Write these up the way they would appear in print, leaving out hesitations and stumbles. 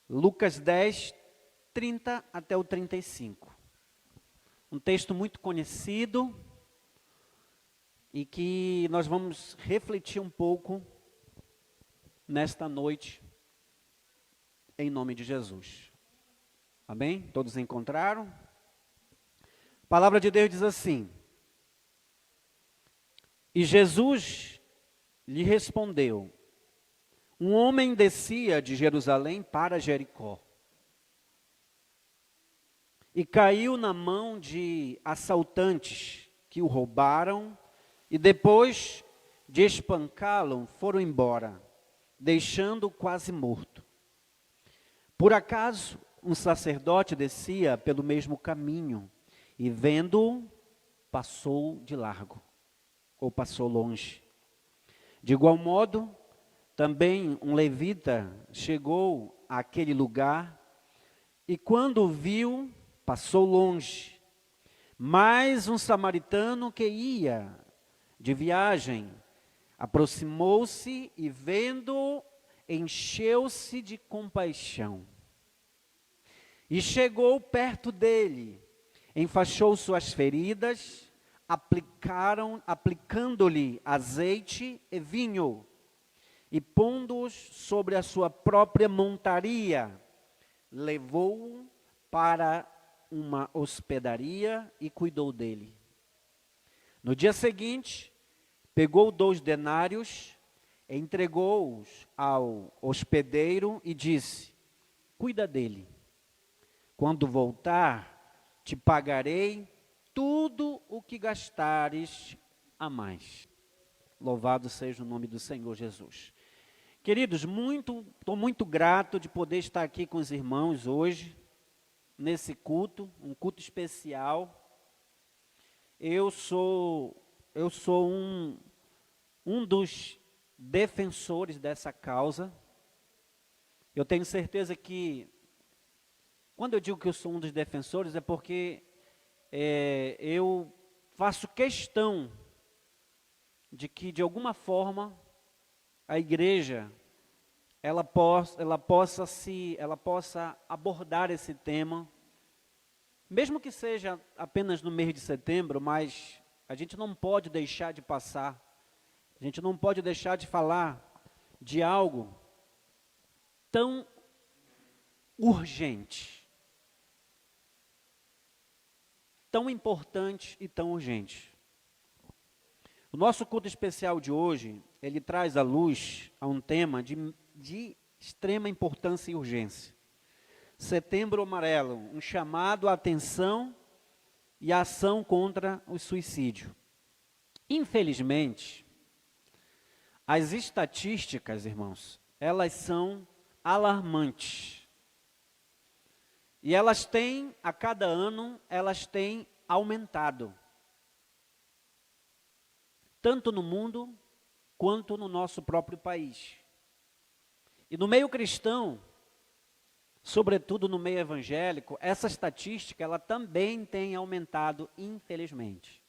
Lucas 10, 30 até o 35. Um texto muito conhecido e que nós vamos refletir um pouco nesta noite, em nome de Jesus. Amém? Todos encontraram? A palavra de Deus diz assim: E Jesus lhe respondeu: um homem descia de Jerusalém para Jericó e caiu na mão de assaltantes que o roubaram e depois de espancá-lo foram embora, deixando-o quase morto. Por acaso, um sacerdote descia pelo mesmo caminho e vendo-o, passou de largo, ou passou longe. De igual modo, também um levita chegou àquele lugar e quando o viu, passou longe. Mas um samaritano que ia de viagem aproximou-se e vendo-o, encheu-se de compaixão. E chegou perto dele, enfaixou suas feridas, aplicando-lhe azeite e vinho, e pondo-os sobre a sua própria montaria, levou-o para uma hospedaria e cuidou dele. No dia seguinte, pegou 2 denários, entregou-os ao hospedeiro e disse: cuida dele. Quando voltar, te pagarei tudo o que gastares a mais. Louvado seja o nome do Senhor Jesus. Queridos, estou muito grato de poder estar aqui com os irmãos hoje, nesse culto, um culto especial. Eu sou um dos defensores dessa causa. Eu tenho certeza que, quando eu digo que eu sou um dos defensores, é porque eu faço questão de que, de alguma forma, a igreja ela possa abordar esse tema, mesmo que seja apenas no mês de setembro, mas a gente não pode deixar de passar, a gente não pode deixar de falar de algo tão urgente, tão importante e tão urgente. O nosso culto especial de hoje, ele traz à luz a um tema de extrema importância e urgência. Setembro Amarelo, um chamado à atenção e à ação contra o suicídio. Infelizmente, as estatísticas, irmãos, elas são alarmantes. E elas têm, a cada ano, elas têm aumentado. Tanto no mundo, quanto no nosso próprio país. E no meio cristão, sobretudo no meio evangélico, essa estatística, ela também tem aumentado, infelizmente.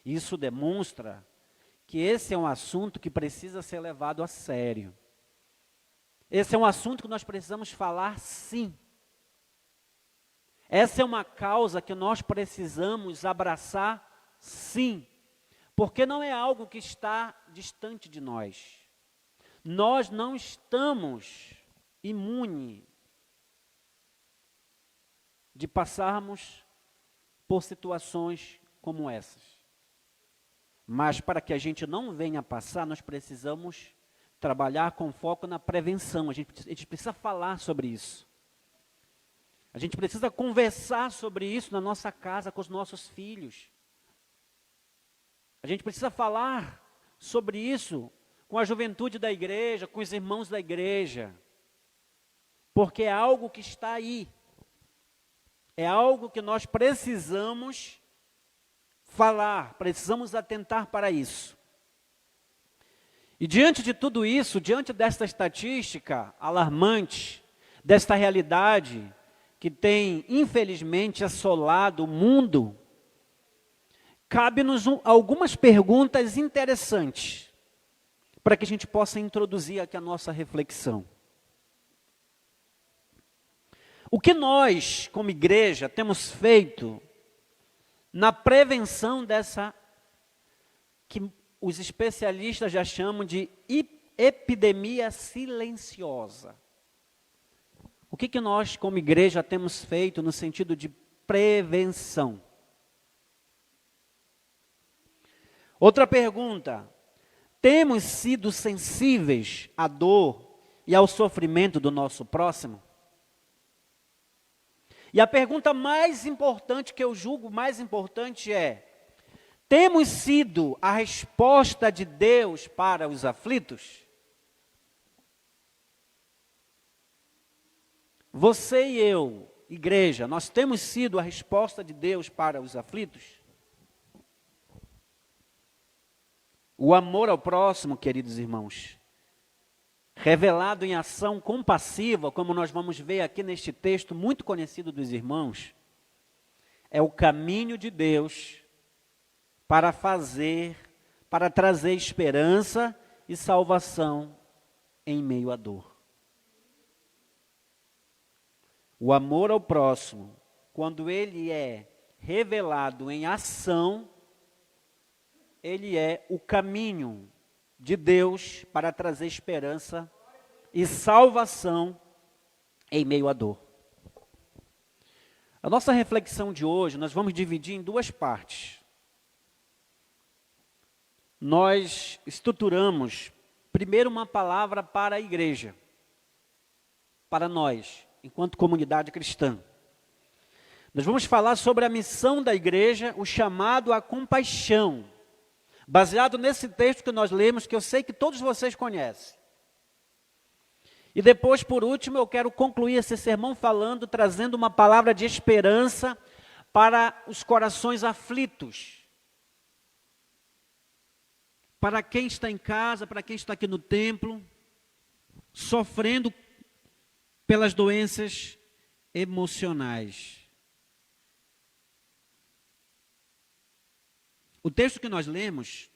Isso demonstra que esse é um assunto que precisa ser levado a sério. Esse é um assunto que nós precisamos falar, sim. Essa é uma causa que nós precisamos abraçar, sim. Porque não é algo que está distante de nós. Nós não estamos imunes de passarmos por situações como essas. Mas para que a gente não venha passar, nós precisamos trabalhar com foco na prevenção. A gente precisa falar sobre isso. A gente precisa conversar sobre isso na nossa casa, com os nossos filhos. A gente precisa falar sobre isso com a juventude da igreja, com os irmãos da igreja. Porque é algo que está aí. É algo que nós precisamos falar, precisamos atentar para isso. E diante de tudo isso, diante desta estatística alarmante, desta realidade que tem, infelizmente, assolado o mundo, cabe-nos algumas perguntas interessantes para que a gente possa introduzir aqui a nossa reflexão. O que nós, como igreja, temos feito na prevenção dessa, que os especialistas já chamam de epidemia silenciosa? O que nós, como igreja, temos feito no sentido de prevenção? Outra pergunta: temos sido sensíveis à dor e ao sofrimento do nosso próximo? E a pergunta mais importante, que eu julgo mais importante, é: temos sido a resposta de Deus para os aflitos? Você e eu, igreja, nós temos sido a resposta de Deus para os aflitos? O amor ao próximo, queridos irmãos, revelado em ação compassiva, como nós vamos ver aqui neste texto muito conhecido dos irmãos, é o caminho de Deus para trazer esperança e salvação em meio à dor. O amor ao próximo, quando ele é revelado em ação, ele é o caminho de Deus para trazer esperança e salvação em meio à dor. A nossa reflexão de hoje, nós vamos dividir em duas partes. Nós estruturamos primeiro uma palavra para a igreja, para nós, enquanto comunidade cristã. Nós vamos falar sobre a missão da igreja, o chamado à compaixão, baseado nesse texto que nós lemos, que eu sei que todos vocês conhecem. E depois, por último, eu quero concluir esse sermão trazendo uma palavra de esperança para os corações aflitos. Para quem está em casa, para quem está aqui no templo, sofrendo pelas doenças emocionais. O texto que nós lemos,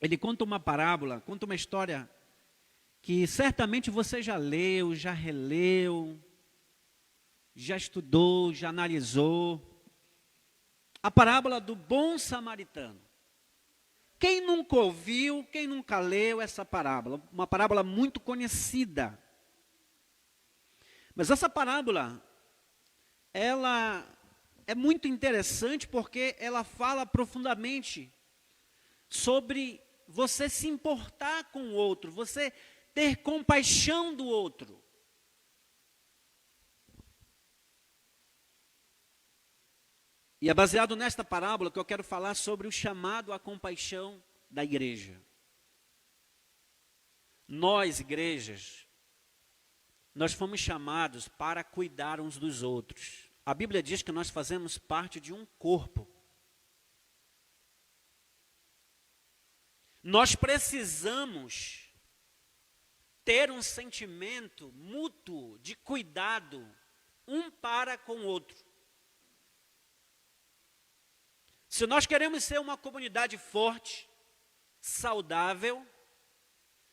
ele conta uma parábola, conta uma história que certamente você já leu, já releu, já estudou, já analisou. A parábola do bom samaritano. Quem nunca ouviu, quem nunca leu essa parábola? Uma parábola muito conhecida. Mas essa parábola, ela é muito interessante porque ela fala profundamente sobre você se importar com o outro, você ter compaixão do outro. E é baseado nesta parábola que eu quero falar sobre o chamado à compaixão da igreja. Nós, igrejas, nós fomos chamados para cuidar uns dos outros. A Bíblia diz que nós fazemos parte de um corpo. Nós precisamos ter um sentimento mútuo de cuidado um para com o outro. Se nós queremos ser uma comunidade forte, saudável,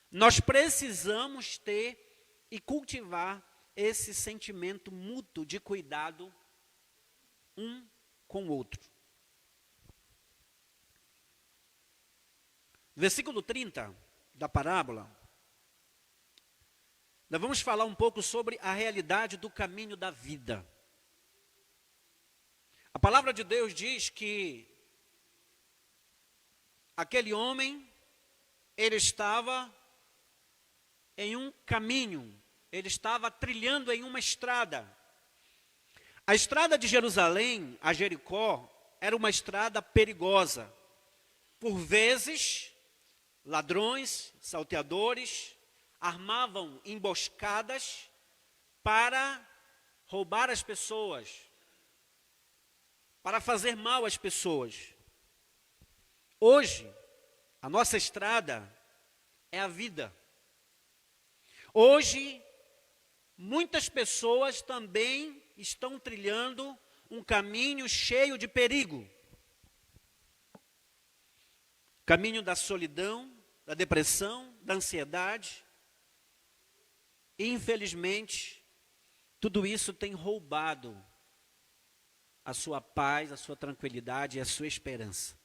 nós precisamos ter e cultivar esse sentimento mútuo de cuidado um com o outro. Versículo 30 da parábola, nós vamos falar um pouco sobre a realidade do caminho da vida. A palavra de Deus diz que aquele homem, ele estava em um caminho, ele estava trilhando em uma estrada. A estrada de Jerusalém a Jericó era uma estrada perigosa. Por vezes, ladrões, salteadores, armavam emboscadas para roubar as pessoas, para fazer mal às pessoas. Hoje, a nossa estrada é a vida. Hoje, muitas pessoas também estão trilhando um caminho cheio de perigo. Caminho da solidão, da depressão, da ansiedade. E, infelizmente, tudo isso tem roubado a sua paz, a sua tranquilidade e a sua esperança.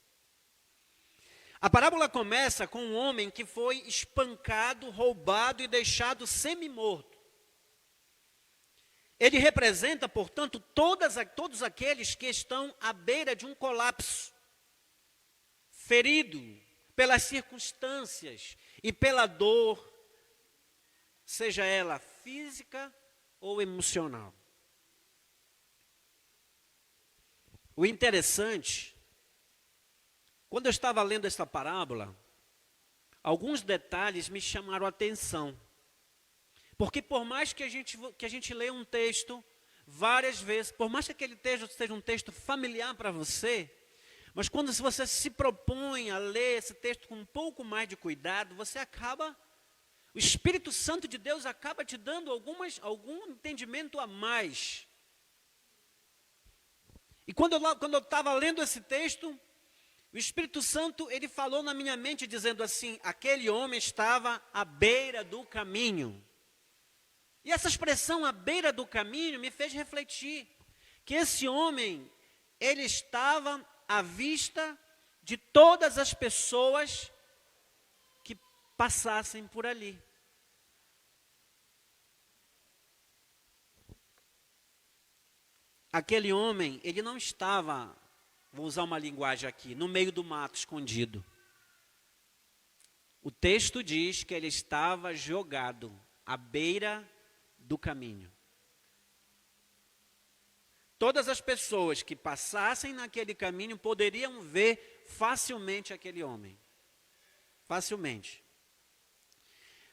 A parábola começa com um homem que foi espancado, roubado e deixado semi-morto. Ele representa, portanto, todos aqueles que estão à beira de um colapso, ferido pelas circunstâncias e pela dor, seja ela física ou emocional. O interessante, quando eu estava lendo essa parábola, alguns detalhes me chamaram a atenção. Porque por mais que a gente leia um texto várias vezes, por mais que aquele texto seja um texto familiar para você, mas quando você se propõe a ler esse texto com um pouco mais de cuidado, o Espírito Santo de Deus acaba te dando algum entendimento a mais. E quando eu estava lendo esse texto, o Espírito Santo, ele falou na minha mente dizendo assim, aquele homem estava à beira do caminho. E essa expressão, à beira do caminho, me fez refletir que esse homem, ele estava à vista de todas as pessoas que passassem por ali. Aquele homem, ele não estava, vou usar uma linguagem aqui, no meio do mato escondido. O texto diz que ele estava jogado à beira do caminho. Todas as pessoas que passassem naquele caminho poderiam ver facilmente aquele homem. Facilmente.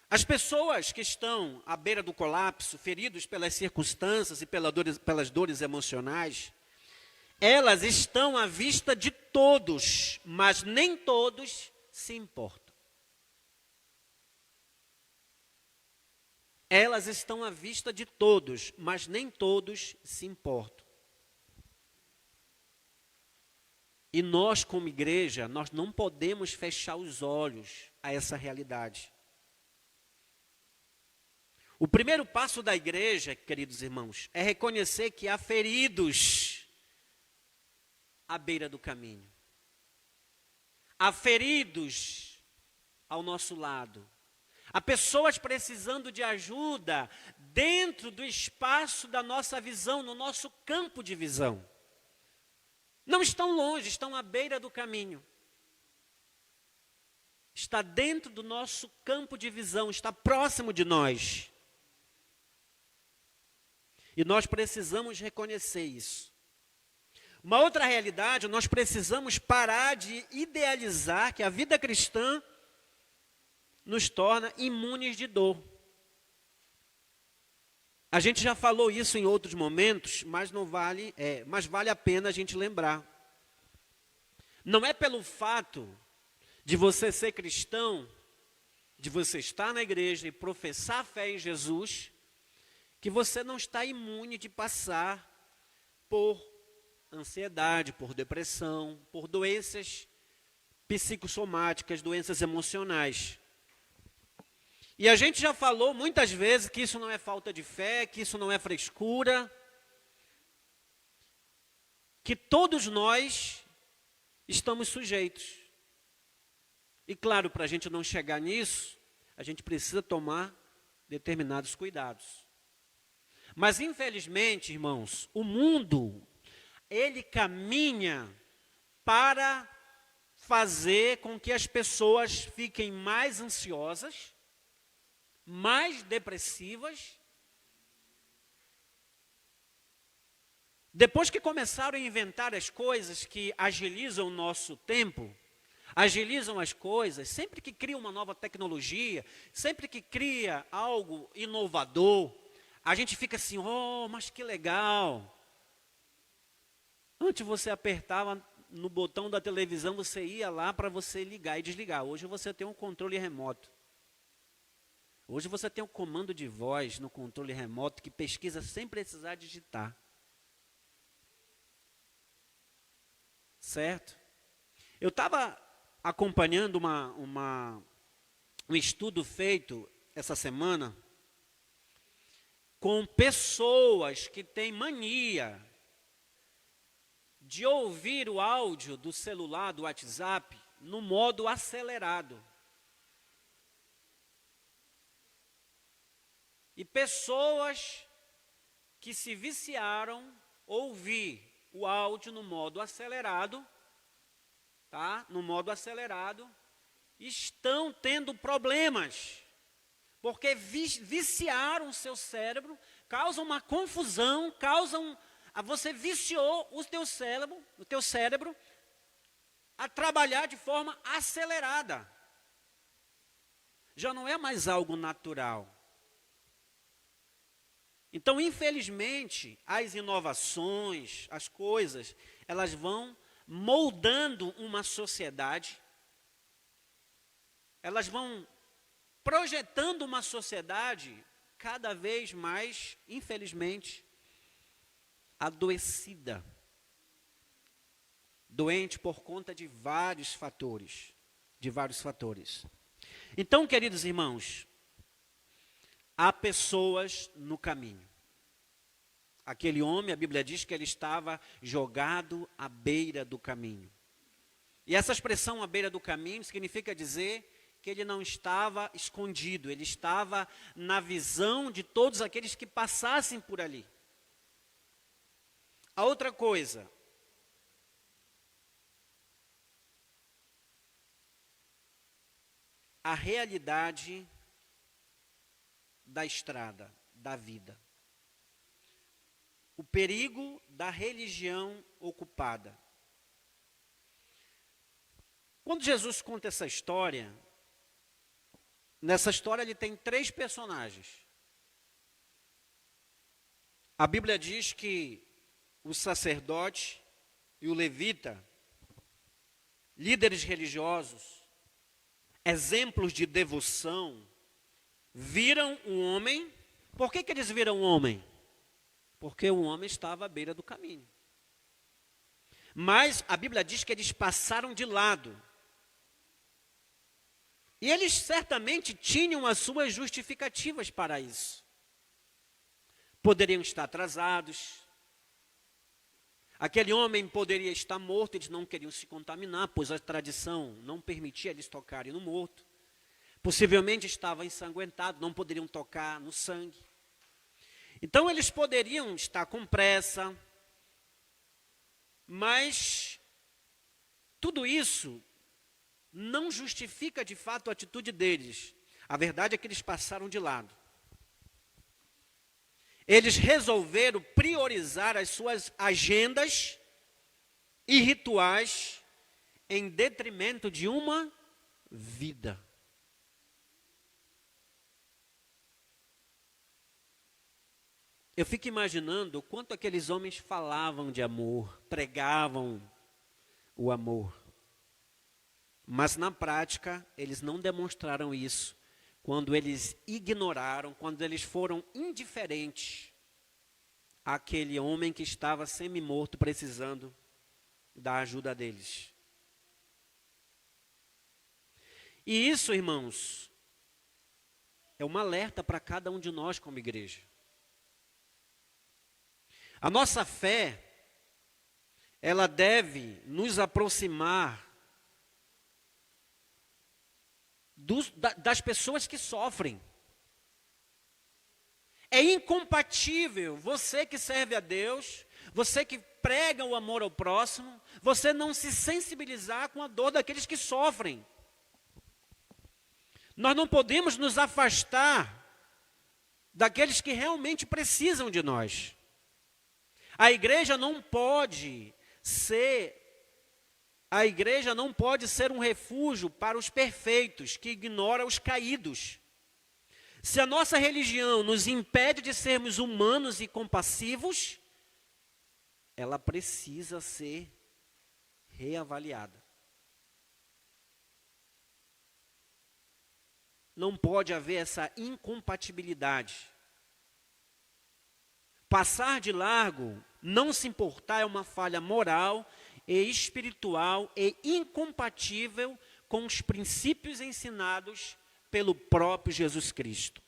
As pessoas que estão à beira do colapso, feridos pelas circunstâncias e pelas dores emocionais, elas estão à vista de todos, mas nem todos se importam. Elas estão à vista de todos, mas nem todos se importam. E nós, como igreja, nós não podemos fechar os olhos a essa realidade. O primeiro passo da igreja, queridos irmãos, é reconhecer que há feridos à beira do caminho. Há feridos ao nosso lado. Há pessoas precisando de ajuda dentro do espaço da nossa visão, no nosso campo de visão. Não estão longe, estão à beira do caminho. Está dentro do nosso campo de visão, está próximo de nós. E nós precisamos reconhecer isso. Uma outra realidade, nós precisamos parar de idealizar que a vida cristã nos torna imunes de dor. A gente já falou isso em outros momentos, mas vale a pena a gente lembrar. Não é pelo fato de você ser cristão, de você estar na igreja e professar a fé em Jesus, que você não está imune de passar por ansiedade, por depressão, por doenças psicossomáticas, doenças emocionais. E a gente já falou muitas vezes que isso não é falta de fé, que isso não é frescura, que todos nós estamos sujeitos. E claro, para a gente não chegar nisso, a gente precisa tomar determinados cuidados. Mas infelizmente, irmãos, o mundo, ele caminha para fazer com que as pessoas fiquem mais ansiosas, mais depressivas. Depois que começaram a inventar as coisas que agilizam o nosso tempo, agilizam as coisas, sempre que cria uma nova tecnologia, sempre que cria algo inovador, a gente fica assim, oh, mas que legal. Antes você apertava no botão da televisão, você ia lá para você ligar e desligar. Hoje você tem um controle remoto. Hoje você tem um comando de voz no controle remoto que pesquisa sem precisar digitar. Certo? Eu estava acompanhando um estudo feito essa semana, com pessoas que têm mania de ouvir o áudio do celular, do WhatsApp, no modo acelerado. E pessoas que se viciaram ouvir o áudio no modo acelerado, tá? No modo acelerado, estão tendo problemas, porque viciaram o seu cérebro, causam uma confusão, você viciou o teu cérebro a trabalhar de forma acelerada. Já não é mais algo natural. Então, infelizmente, as inovações, as coisas, elas vão moldando uma sociedade, elas vão projetando uma sociedade cada vez mais, infelizmente, adoecida. Doente por conta de vários fatores. Então, queridos irmãos, há pessoas no caminho. Aquele homem, a Bíblia diz que ele estava jogado à beira do caminho. E essa expressão à beira do caminho significa dizer que ele não estava escondido, ele estava na visão de todos aqueles que passassem por ali. A outra coisa, a realidade da estrada, da vida. O perigo da religião ocupada. Quando Jesus conta essa história, nessa história ele tem 3 personagens. A Bíblia diz que o sacerdote e o levita, líderes religiosos, exemplos de devoção, viram um homem. Por que eles viram um homem? Porque o homem estava à beira do caminho. Mas a Bíblia diz que eles passaram de lado. E eles certamente tinham as suas justificativas para isso. Poderiam estar atrasados. Aquele homem poderia estar morto, eles não queriam se contaminar, pois a tradição não permitia eles tocarem no morto. Possivelmente estava ensanguentado, não poderiam tocar no sangue. Então eles poderiam estar com pressa, mas tudo isso não justifica de fato a atitude deles. A verdade é que eles passaram de lado. Eles resolveram priorizar as suas agendas e rituais em detrimento de uma vida. Eu fico imaginando o quanto aqueles homens falavam de amor, pregavam o amor. Mas na prática, eles não demonstraram isso quando eles ignoraram, quando eles foram indiferentes àquele homem que estava semi-morto, precisando da ajuda deles. E isso, irmãos, é um alerta para cada um de nós como igreja. A nossa fé, ela deve nos aproximar das pessoas que sofrem. É incompatível você que serve a Deus, você que prega o amor ao próximo, você não se sensibilizar com a dor daqueles que sofrem. Nós não podemos nos afastar daqueles que realmente precisam de nós. A igreja não pode ser um refúgio para os perfeitos, que ignora os caídos. Se a nossa religião nos impede de sermos humanos e compassivos, ela precisa ser reavaliada. Não pode haver essa incompatibilidade. Passar de largo, não se importar, é uma falha moral e espiritual e incompatível com os princípios ensinados pelo próprio Jesus Cristo.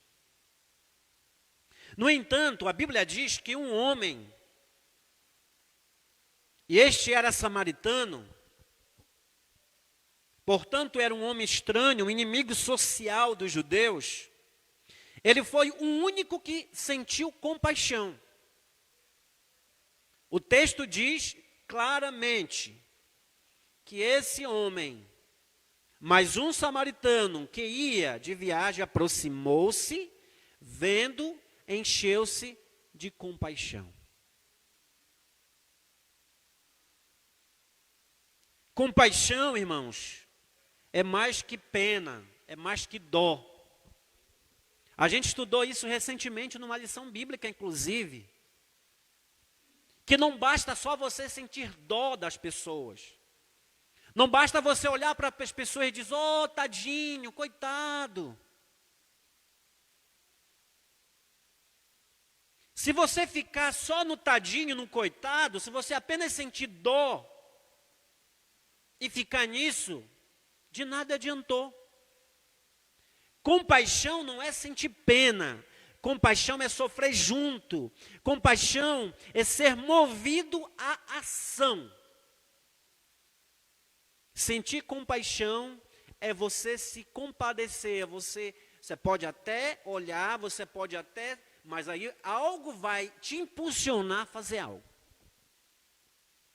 No entanto, a Bíblia diz que um homem, e este era samaritano, portanto era um homem estranho, um inimigo social dos judeus, ele foi o único que sentiu compaixão. O texto diz claramente que esse homem, mais um samaritano que ia de viagem, aproximou-se, vendo, encheu-se de compaixão. Compaixão, irmãos, é mais que pena, é mais que dó. A gente estudou isso recentemente numa lição bíblica, inclusive, que não basta só você sentir dó das pessoas. Não basta você olhar para as pessoas e dizer, oh, tadinho, coitado. Se você ficar só no tadinho, no coitado, se você apenas sentir dó e ficar nisso, de nada adiantou. Compaixão não é sentir pena. Compaixão é sofrer junto. Compaixão é ser movido à ação. Sentir compaixão é você se compadecer. Você pode até olhar, você pode até, mas aí algo vai te impulsionar a fazer algo.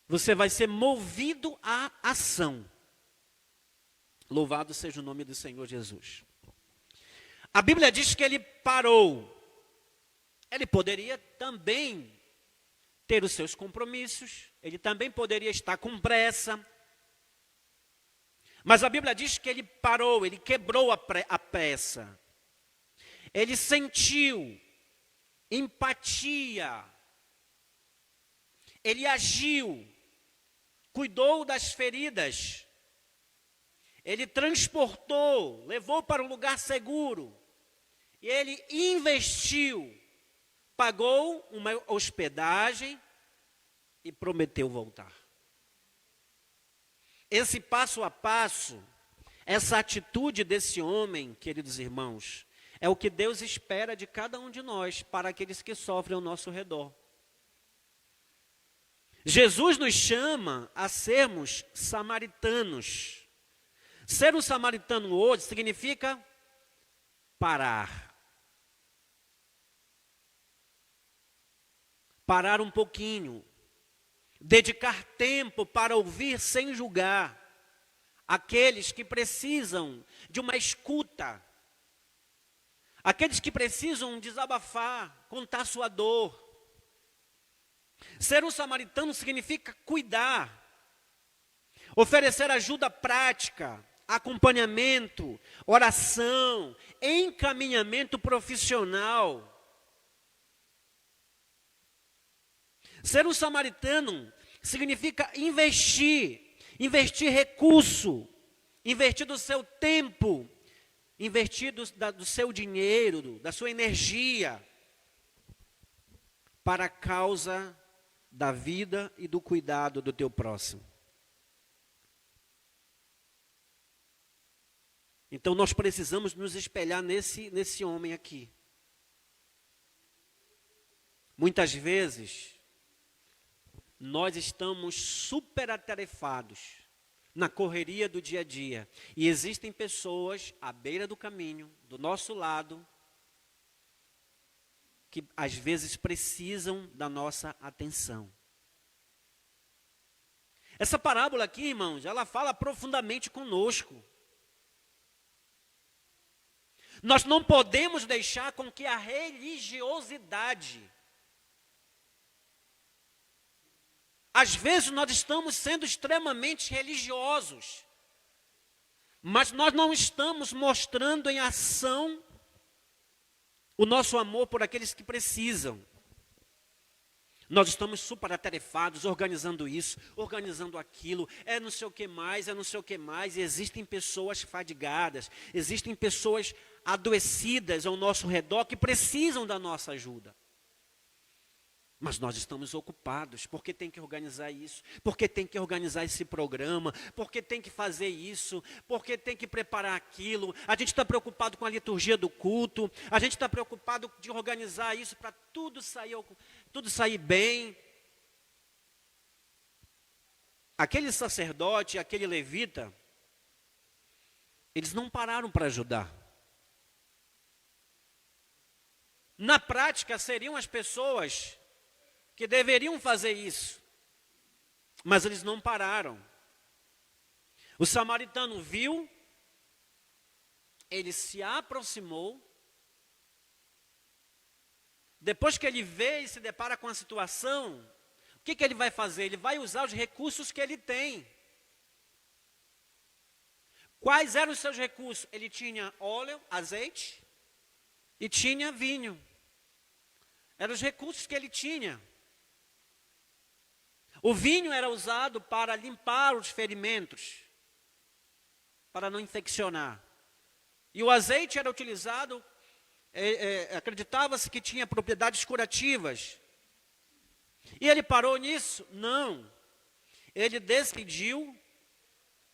Você vai ser movido à ação. Louvado seja o nome do Senhor Jesus. A Bíblia diz que ele parou. Ele poderia também ter os seus compromissos, ele também poderia estar com pressa. Mas a Bíblia diz que ele parou, ele quebrou a pressa. Ele sentiu empatia. Ele agiu, cuidou das feridas. Ele transportou, levou para um lugar seguro. E ele investiu, pagou uma hospedagem e prometeu voltar. Esse passo a passo, essa atitude desse homem, queridos irmãos, é o que Deus espera de cada um de nós, para aqueles que sofrem ao nosso redor. Jesus nos chama a sermos samaritanos. Ser um samaritano hoje significa parar. Parar um pouquinho. Dedicar tempo para ouvir sem julgar. Aqueles que precisam de uma escuta. Aqueles que precisam desabafar, contar sua dor. Ser um samaritano significa cuidar. Oferecer ajuda prática, acompanhamento, oração, encaminhamento profissional. Ser um samaritano significa investir recurso, investir do seu tempo, investir do seu dinheiro, da sua energia, para a causa da vida e do cuidado do teu próximo. Então nós precisamos nos espelhar nesse homem aqui. Muitas vezes, nós estamos super atarefados na correria do dia a dia. E existem pessoas à beira do caminho, do nosso lado, que às vezes precisam da nossa atenção. Essa parábola aqui, irmãos, ela fala profundamente conosco. Nós não podemos deixar com que a religiosidade... Às vezes nós estamos sendo extremamente religiosos, mas nós não estamos mostrando em ação o nosso amor por aqueles que precisam. Nós estamos super atarefados, organizando isso, organizando aquilo, não sei o que mais, não sei o que mais, e existem pessoas fadigadas, existem pessoas adoecidas ao nosso redor que precisam da nossa ajuda. Mas nós estamos ocupados, porque tem que organizar isso, porque tem que organizar esse programa, porque tem que fazer isso, porque tem que preparar aquilo. A gente está preocupado com a liturgia do culto, a gente está preocupado de organizar isso para tudo sair bem. Aquele sacerdote, aquele levita, eles não pararam para ajudar. Na prática, seriam as pessoas que deveriam fazer isso, mas eles não pararam. O samaritano viu, ele se aproximou. Depois que ele vê e se depara com a situação, o que ele vai fazer? Ele vai usar os recursos que ele tem. Quais eram os seus recursos? Ele tinha óleo, azeite e tinha vinho. Eram os recursos que ele tinha. O vinho era usado para limpar os ferimentos, para não infeccionar. E o azeite era utilizado, acreditava-se que tinha propriedades curativas. E ele parou nisso? Não. Ele decidiu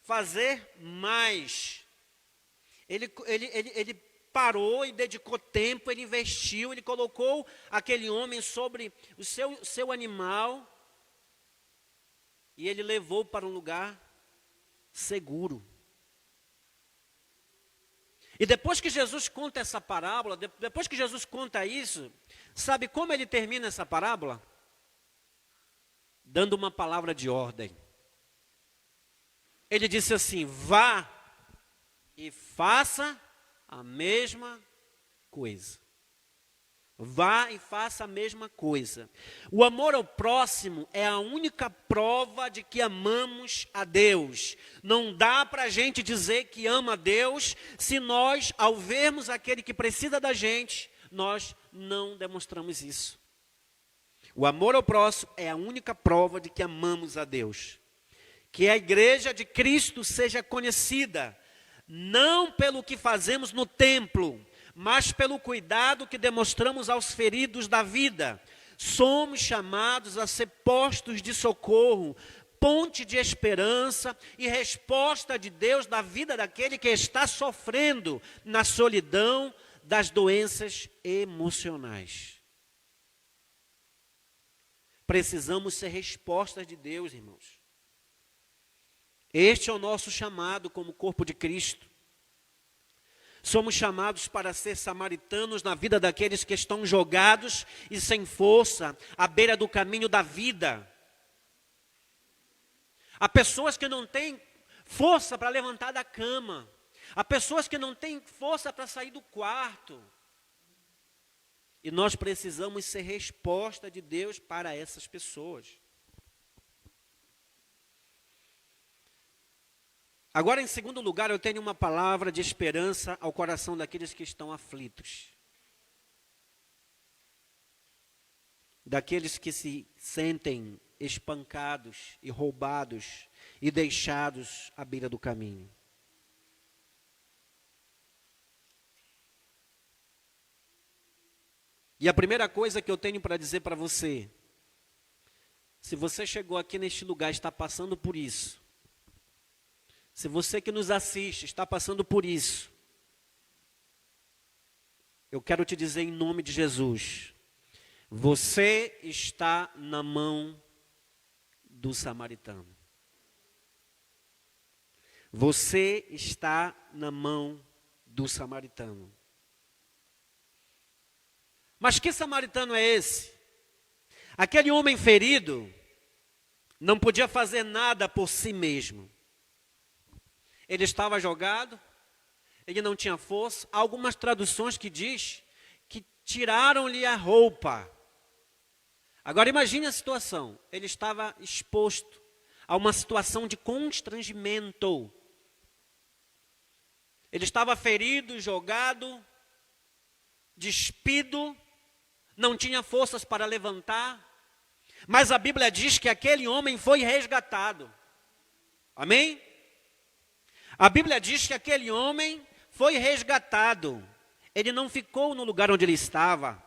fazer mais. Ele parou e dedicou tempo, ele investiu, ele colocou aquele homem sobre o seu animal e ele levou para um lugar seguro. E depois que Jesus conta essa parábola, depois que Jesus conta isso, sabe como ele termina essa parábola? Dando uma palavra de ordem. Ele disse assim: vá e faça a mesma coisa. Vá e faça a mesma coisa. O amor ao próximo é a única prova de que amamos a Deus. Não dá para a gente dizer que ama a Deus se nós, ao vermos aquele que precisa da gente, nós não demonstramos isso. O amor ao próximo é a única prova de que amamos a Deus. Que a igreja de Cristo seja conhecida, não pelo que fazemos no templo, mas pelo cuidado que demonstramos aos feridos da vida. Somos chamados a ser postos de socorro, ponte de esperança e resposta de Deus da vida daquele que está sofrendo na solidão das doenças emocionais. Precisamos ser respostas de Deus, irmãos. Este é o nosso chamado como corpo de Cristo. Somos chamados para ser samaritanos na vida daqueles que estão jogados e sem força, à beira do caminho da vida. Há pessoas que não têm força para levantar da cama. Há pessoas que não têm força para sair do quarto. E nós precisamos ser resposta de Deus para essas pessoas. Agora, em segundo lugar, eu tenho uma palavra de esperança ao coração daqueles que estão aflitos. Daqueles que se sentem espancados e roubados e deixados à beira do caminho. E a primeira coisa que eu tenho para dizer para você, se você chegou aqui neste lugar e está passando por isso, se você que nos assiste está passando por isso, eu quero te dizer em nome de Jesus, você está na mão do samaritano. Você está na mão do samaritano. Mas que samaritano é esse? Aquele homem ferido não podia fazer nada por si mesmo. Ele estava jogado, ele não tinha força. Há algumas traduções que diz que tiraram-lhe a roupa. Agora imagine a situação, ele estava exposto a uma situação de constrangimento. Ele estava ferido, jogado, despido, não tinha forças para levantar. Mas a Bíblia diz que aquele homem foi resgatado. Amém? A Bíblia diz que aquele homem foi resgatado. Ele não ficou no lugar onde ele estava.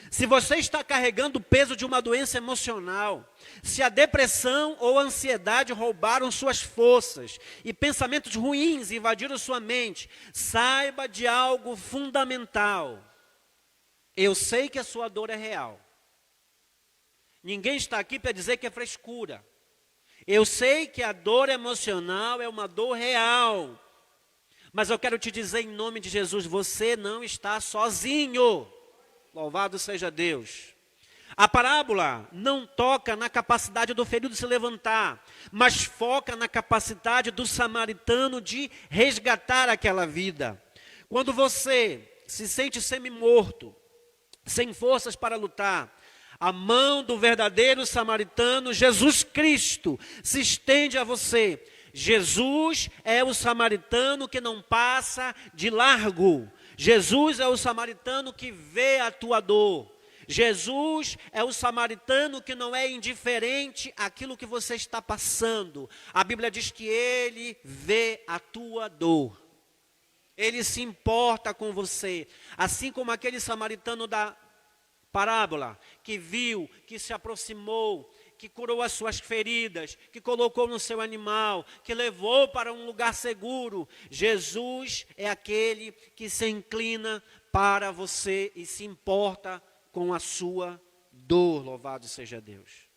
Se você está carregando o peso de uma doença emocional, se a depressão ou a ansiedade roubaram suas forças e pensamentos ruins invadiram sua mente, saiba de algo fundamental. Eu sei que a sua dor é real. Ninguém está aqui para dizer que é frescura. Eu sei que a dor emocional é uma dor real. Mas eu quero te dizer em nome de Jesus, você não está sozinho. Louvado seja Deus. A parábola não toca na capacidade do ferido se levantar, mas foca na capacidade do samaritano de resgatar aquela vida. Quando você se sente semi-morto, sem forças para lutar, a mão do verdadeiro samaritano, Jesus Cristo, se estende a você. Jesus é o samaritano que não passa de largo. Jesus é o samaritano que vê a tua dor. Jesus é o samaritano que não é indiferente àquilo que você está passando. A Bíblia diz que ele vê a tua dor. Ele se importa com você. Assim como aquele samaritano da parábola, que viu, que se aproximou, que curou as suas feridas, que colocou no seu animal, que levou para um lugar seguro. Jesus é aquele que se inclina para você e se importa com a sua dor, louvado seja Deus.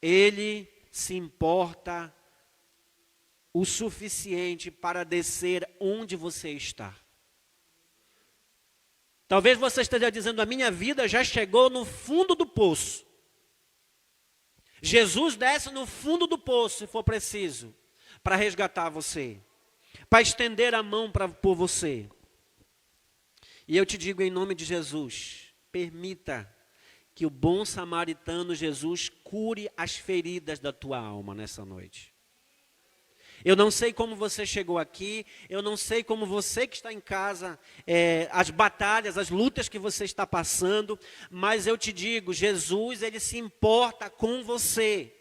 Ele se importa o suficiente para descer onde você está. Talvez você esteja dizendo, a minha vida já chegou no fundo do poço. Jesus desce no fundo do poço, se for preciso, para resgatar você, para estender a mão por você. E eu te digo em nome de Jesus, permita que o bom samaritano Jesus cure as feridas da tua alma nessa noite. Eu não sei como você chegou aqui, eu não sei como você que está em casa, as batalhas, as lutas que você está passando, mas eu te digo, Jesus, ele se importa com você.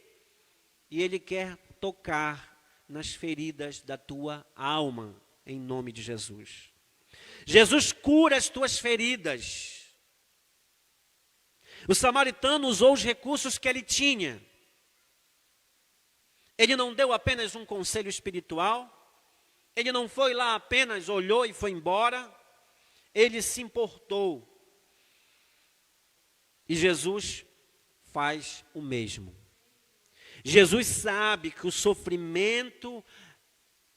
E ele quer tocar nas feridas da tua alma, em nome de Jesus. Jesus cura as tuas feridas. O samaritano usou os recursos que ele tinha. Ele não deu apenas um conselho espiritual, ele não foi lá apenas, olhou e foi embora, ele se importou. E Jesus faz o mesmo. Jesus sabe que o sofrimento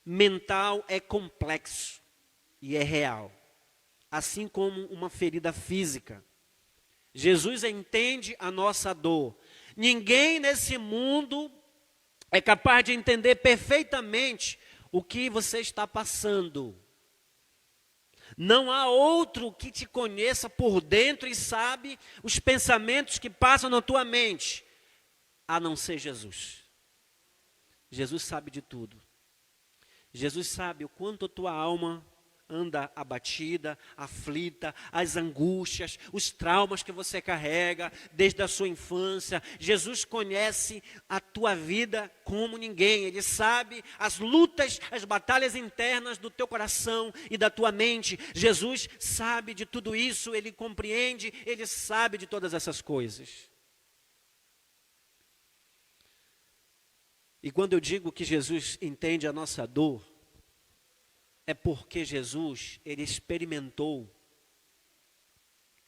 mental é complexo e é real, assim como uma ferida física. Jesus entende a nossa dor. Ninguém nesse mundo é capaz de entender perfeitamente o que você está passando. Não há outro que te conheça por dentro e sabe os pensamentos que passam na tua mente, a não ser Jesus. Jesus sabe de tudo. Jesus sabe o quanto a tua alma anda abatida, aflita, as angústias, os traumas que você carrega desde a sua infância. Jesus conhece a tua vida como ninguém. Ele sabe as lutas, as batalhas internas do teu coração e da tua mente. Jesus sabe de tudo isso, ele compreende, ele sabe de todas essas coisas. E quando eu digo que Jesus entende a nossa dor, é porque Jesus, ele experimentou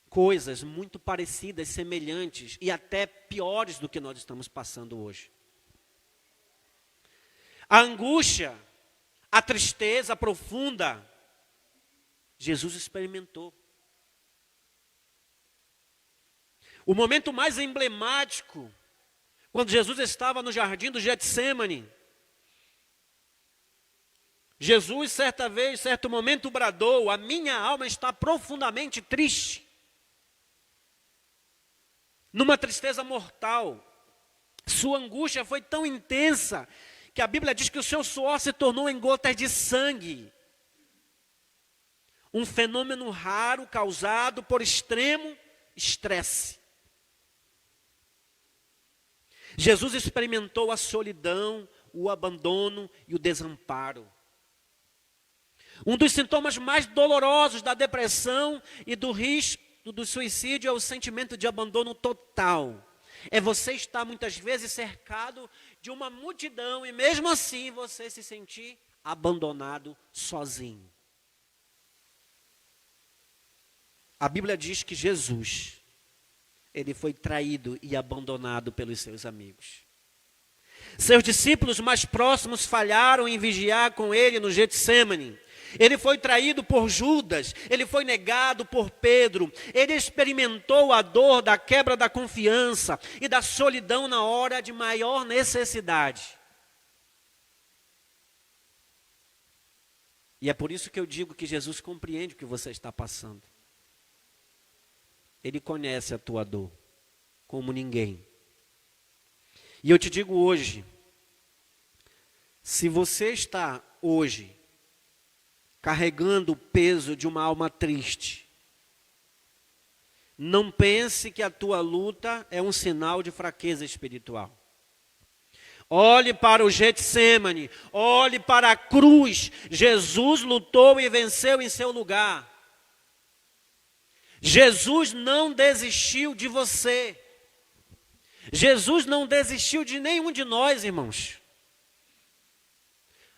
coisas muito parecidas, semelhantes e até piores do que nós estamos passando hoje. A angústia, a tristeza profunda, Jesus experimentou. O momento mais emblemático, quando Jesus estava no jardim do Getsêmani, Jesus, certa vez, certo momento, bradou, a minha alma está profundamente triste. Numa tristeza mortal. Sua angústia foi tão intensa, que a Bíblia diz que o seu suor se tornou em gotas de sangue. Um fenômeno raro causado por extremo estresse. Jesus experimentou a solidão, o abandono e o desamparo. Um dos sintomas mais dolorosos da depressão e do risco do suicídio é o sentimento de abandono total. É você estar muitas vezes cercado de uma multidão e mesmo assim você se sentir abandonado, sozinho. A Bíblia diz que Jesus, ele foi traído e abandonado pelos seus amigos. Seus discípulos mais próximos falharam em vigiar com ele no Getsêmani. Ele foi traído por Judas, ele foi negado por Pedro, ele experimentou a dor da quebra da confiança e da solidão na hora de maior necessidade. E é por isso que eu digo que Jesus compreende o que você está passando. Ele conhece a tua dor como ninguém. E eu te digo hoje, se você está hoje carregando o peso de uma alma triste, não pense que a tua luta é um sinal de fraqueza espiritual. Olhe para o Getsêmani, olhe para a cruz. Jesus lutou e venceu em seu lugar. Jesus não desistiu de você. Jesus não desistiu de nenhum de nós, irmãos.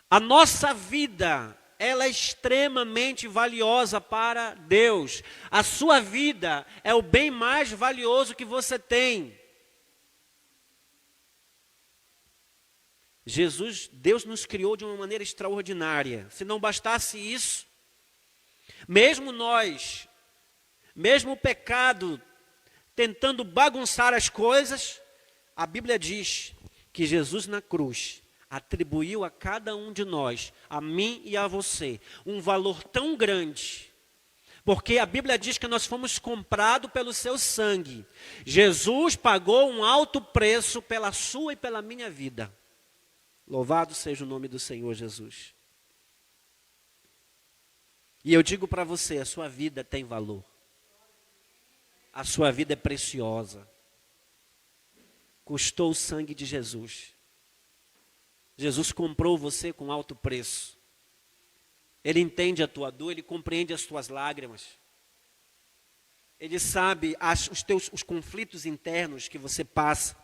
A nossa vida, ela é extremamente valiosa para Deus. A sua vida é o bem mais valioso que você tem. Deus nos criou de uma maneira extraordinária. Se não bastasse isso, mesmo o pecado tentando bagunçar as coisas, a Bíblia diz que Jesus na cruz atribuiu a cada um de nós, a mim e a você, um valor tão grande, porque a Bíblia diz que nós fomos comprados pelo seu sangue. Jesus pagou um alto preço pela sua e pela minha vida. Louvado seja o nome do Senhor Jesus. E eu digo para você, a sua vida tem valor. A sua vida é preciosa. Custou o sangue de Jesus. Jesus comprou você com alto preço. Ele entende a tua dor, ele compreende as tuas lágrimas. Ele sabe os conflitos internos que você passa.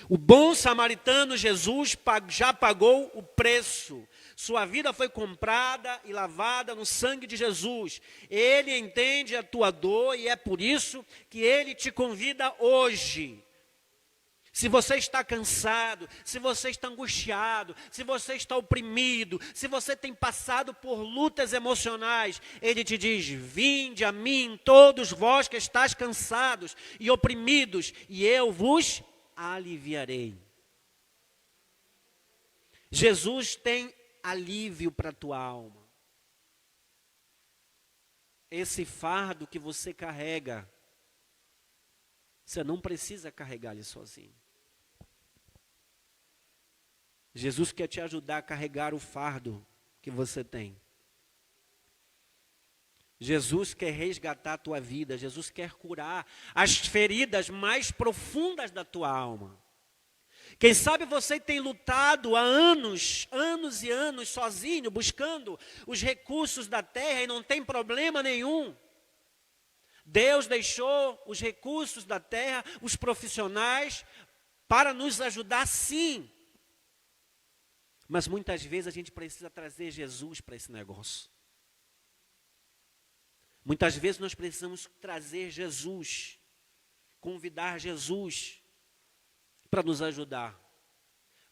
O bom samaritano Jesus já pagou o preço. Sua vida foi comprada e lavada no sangue de Jesus. Ele entende a tua dor e é por isso que ele te convida hoje. Se você está cansado, se você está angustiado, se você está oprimido, se você tem passado por lutas emocionais, ele te diz: vinde a mim, todos vós que estáis cansados e oprimidos, e eu vos aliviarei. Jesus tem alívio para a tua alma. Esse fardo que você carrega, você não precisa carregar ele sozinho. Jesus quer te ajudar a carregar o fardo que você tem. Jesus quer resgatar a tua vida. Jesus quer curar as feridas mais profundas da tua alma. Quem sabe você tem lutado há anos e anos sozinho, buscando os recursos da terra e não tem problema nenhum. Deus deixou os recursos da terra, os profissionais, para nos ajudar sim. Mas muitas vezes a gente precisa trazer Jesus para esse negócio. Muitas vezes nós precisamos trazer Jesus, convidar Jesus para nos ajudar,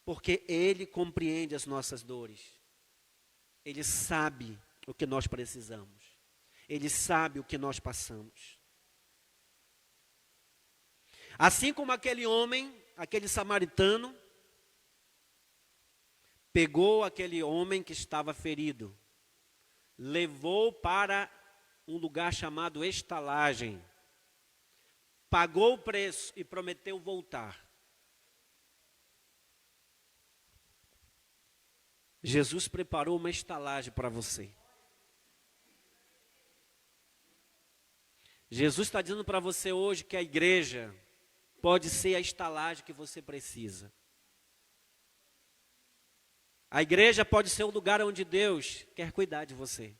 porque Ele compreende as nossas dores, Ele sabe o que nós precisamos, Ele sabe o que nós passamos. Assim como aquele homem, aquele samaritano, pegou aquele homem que estava ferido, levou para um lugar chamado estalagem, pagou o preço e prometeu voltar. Jesus preparou uma estalagem para você. Jesus está dizendo para você hoje que a igreja pode ser a estalagem que você precisa. A igreja pode ser o lugar onde Deus quer cuidar de você.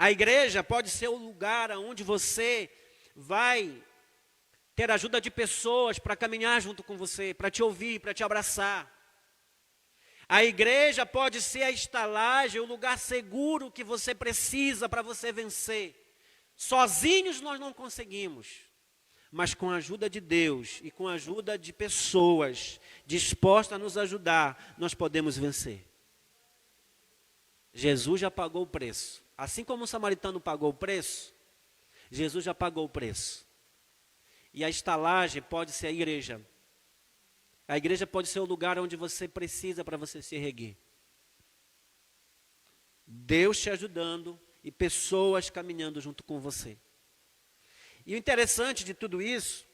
A igreja pode ser o lugar onde você vai ter ajuda de pessoas para caminhar junto com você, para te ouvir, para te abraçar. A igreja pode ser a estalagem, o lugar seguro que você precisa para você vencer. Sozinhos nós não conseguimos, mas com a ajuda de Deus e com a ajuda de pessoas dispostas a nos ajudar, nós podemos vencer. Jesus já pagou o preço. Assim como o samaritano pagou o preço, Jesus já pagou o preço. E a estalagem pode ser a igreja. A igreja pode ser o lugar onde você precisa para você se erguer. Deus te ajudando e pessoas caminhando junto com você. E o interessante de tudo isso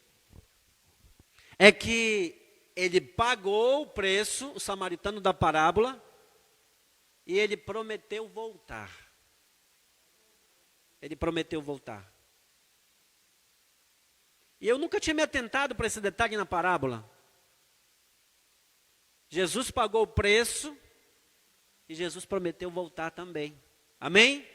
é que ele pagou o preço, o samaritano da parábola, e ele prometeu voltar. Ele prometeu voltar. E eu nunca tinha me atentado para esse detalhe na parábola. Jesus pagou o preço e Jesus prometeu voltar também. Amém?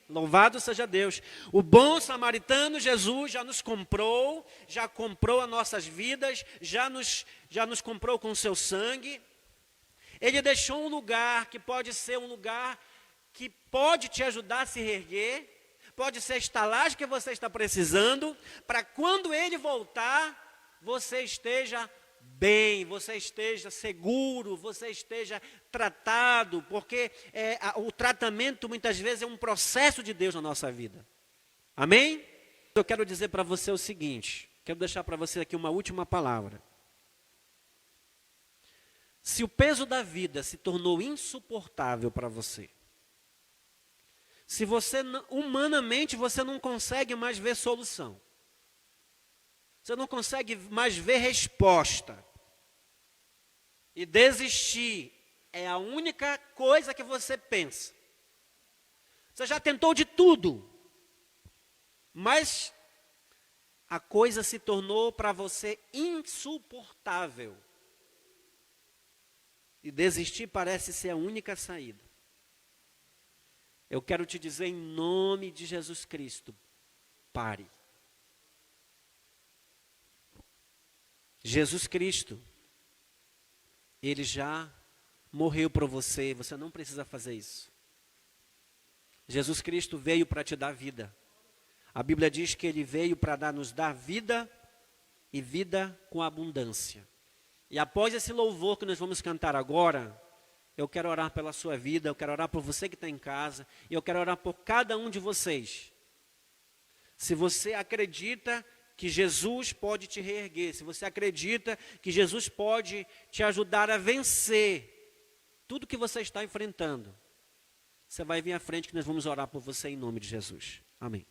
Louvado seja Deus. O bom samaritano, Jesus, já nos comprou, já comprou as nossas vidas, já nos comprou com o seu sangue. Ele deixou um lugar que pode ser um lugar que pode te ajudar a se reerguer, pode ser a estalagem que você está precisando, para quando ele voltar, você esteja bem, você esteja seguro, você esteja tratado, porque o tratamento muitas vezes é um processo de Deus na nossa vida. Amém? Eu quero dizer para você o seguinte, quero deixar para você aqui uma última palavra. Se o peso da vida se tornou insuportável para você, se você, humanamente, você não consegue mais ver solução, você não consegue mais ver resposta, e desistir é a única coisa que você pensa. Você já tentou de tudo, mas a coisa se tornou para você insuportável. E desistir parece ser a única saída. Eu quero te dizer em nome de Jesus Cristo, pare. Jesus Cristo, Ele já morreu por você, você não precisa fazer isso. Jesus Cristo veio para te dar vida. A Bíblia diz que Ele veio para nos dar vida e vida com abundância. E após esse louvor que nós vamos cantar agora, eu quero orar pela sua vida, eu quero orar por você que está em casa, e eu quero orar por cada um de vocês. Se você acredita que Jesus pode te reerguer, se você acredita que Jesus pode te ajudar a vencer tudo que você está enfrentando, você vai vir à frente que nós vamos orar por você em nome de Jesus. Amém.